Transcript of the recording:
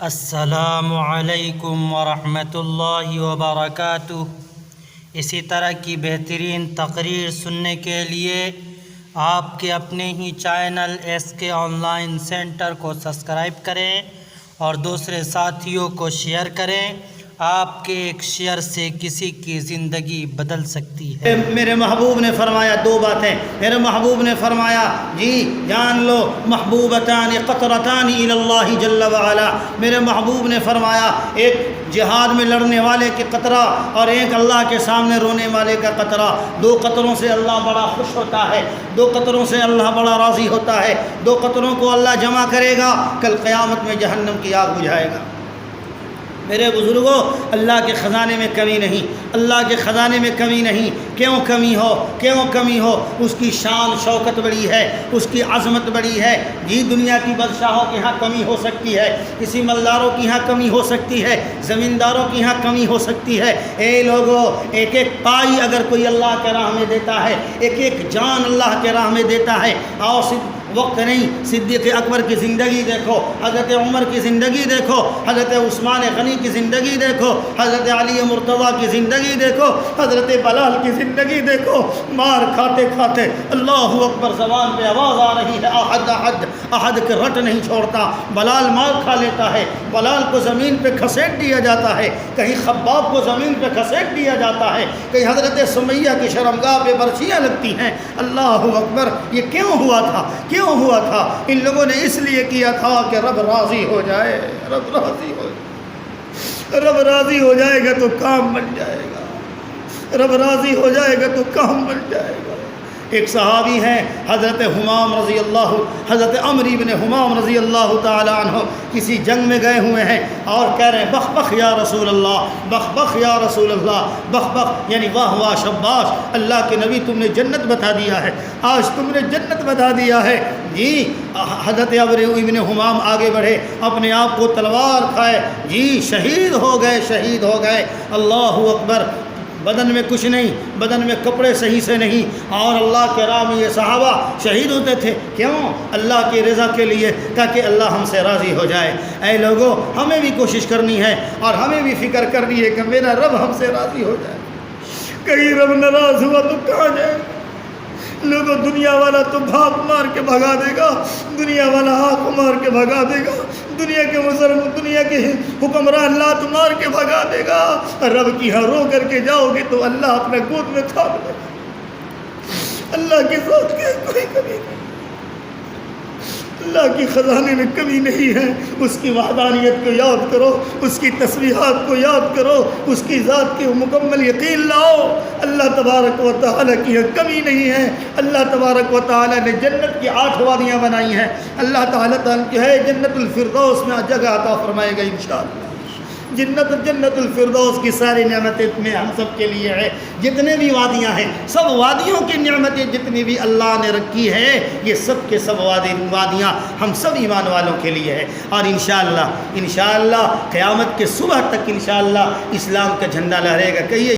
السلام علیکم ورحمۃ اللہ وبرکاتہ۔ اسی طرح کی بہترین تقریر سننے کے لیے آپ کے اپنے ہی channel SK online centre کو سبسکرائب کریں اور دوسرے ساتھیوں کو شیئر کریں۔ آپ کے ایک شیئر سے کسی کی زندگی بدل سکتی ہے۔ میرے محبوب نے فرمایا دو باتیں۔ میرے محبوب نے فرمایا جان لو محبوبتان قطرتان الی اللہ جل وعلا۔ میرے محبوب نے فرمایا ایک جہاد میں لڑنے والے کی قطرہ اور ایک اللہ کے سامنے رونے والے کا قطرہ، دو قطروں سے اللہ بڑا خوش ہوتا ہے، دو قطروں سے اللہ بڑا راضی ہوتا ہے، دو قطروں کو اللہ جمع کرے گا، کل قیامت میں جہنم کی آگ بجھائے گا۔ میرے بزرگوں، اللہ کے خزانے میں کمی نہیں، اللہ کے خزانے میں کمی نہیں۔ کیوں کمی ہو؟ اس کی شان شوکت بڑی ہے، اس کی عظمت بڑی ہے۔ دنیا کی بادشاہوں کے ہاں کمی ہو سکتی ہے، کسی مالداروں کی ہاں کمی ہو سکتی ہے، زمینداروں کی ہاں کمی ہو سکتی ہے۔ اے لوگوں، ایک ایک پائی اگر کوئی اللہ کے راہ میں دیتا ہے، ایک ایک جان اللہ کے راہ میں دیتا ہے۔ آؤ وقت نہیں، صدیق اکبر کی زندگی دیکھو، حضرت عمر کی زندگی دیکھو، حضرت عثمان غنی کی زندگی دیکھو، حضرت علی مرتضیٰ کی زندگی دیکھو، حضرت بلال کی زندگی دیکھو۔ مار کھاتے کھاتے اللہ اکبر زبان پہ آواز آ رہی ہے، احد احد احد کے رٹ نہیں چھوڑتا۔ بلال مار کھا لیتا ہے، بلال کو زمین پہ گھسیٹ دیا جاتا ہے، کہیں خباب کو زمین پہ گھسیٹ دیا جاتا ہے، کہیں حضرت سمیہ کی شرمگاہ پہ برچیاں لگتی ہیں۔ اللہ اکبر! یہ کیوں ہوا تھا؟ ان لوگوں نے اس لیے کیا تھا کہ رب راضی ہو جائے، رب راضی ہو جائے گا تو کام بن جائے گا، رب راضی ہو جائے گا تو کام بن جائے گا۔ ایک صحابی ہیں حضرت عمرو بن حمام رضی اللہ تعالی عنہ، کسی جنگ میں گئے ہوئے ہیں اور کہہ رہے ہیں بخ بخ یا رسول اللہ، بخ بخ یا رسول اللہ، بخ بخ یعنی واہ واہ شباش، اللہ کے نبی تم نے جنت بتا دیا ہے، آج تم نے جنت بتا دیا ہے۔ حضرت عمرو بن حمام آگے بڑھے، اپنے آپ کو تلوار کھائے، شہید ہو گئے۔ اللہ اکبر! بدن میں کچھ نہیں، بدن میں کپڑے صحیح سے نہیں، اور اللہ کے راہ میں یہ صحابہ شہید ہوتے تھے۔ کیوں؟ اللہ کی رضا کے لیے، تاکہ اللہ ہم سے راضی ہو جائے۔ اے لوگوں، ہمیں بھی کوشش کرنی ہے اور ہمیں بھی فکر کرنی ہے کہ میرا رب ہم سے راضی ہو جائے۔ کہیں رب ناراض ہوا تو کہاں جائے؟ لوگوں، دنیا والا تو بھاگ مار کے بھگا دے گا، دنیا والا ہاتھ مار کے بھگا دے گا، دنیا کے حکمران لات مار کے بھگا دے گا۔ رب کی ہاں رو کر کے جاؤ گے تو اللہ اپنے گود میں تھام لے گا۔ اللہ کے ساتھ کوئی کمی نہیں، اللہ کی خزانے میں کمی نہیں ہے۔ اس کی وحدانیت کو یاد کرو، اس کی تسبیحات کو یاد کرو، اس کی ذات کی مکمل یقین لاؤ۔ اللہ تبارک و تعالیٰ کی کمی نہیں ہے۔ اللہ تبارک و تعالیٰ نے جنت کی 8 وادیاں بنائی ہیں۔ اللہ تعالیٰ کی ہے جنت الفردوس میں جگہ عطا فرمائے گا انشاءاللہ۔ جنت الفردوس کی ساری نعمتیں میں ہم سب کے لیے ہے۔ جتنے بھی وادیاں ہیں، سب وادیوں کی نعمتیں جتنی بھی اللہ نے رکھی ہے، یہ سب کے سب وادیاں ہم سب ایمان والوں کے لیے ہے۔ اور انشاءاللہ قیامت کے صبح تک انشاءاللہ اسلام کا جھنڈا لہرے گا۔ کہیے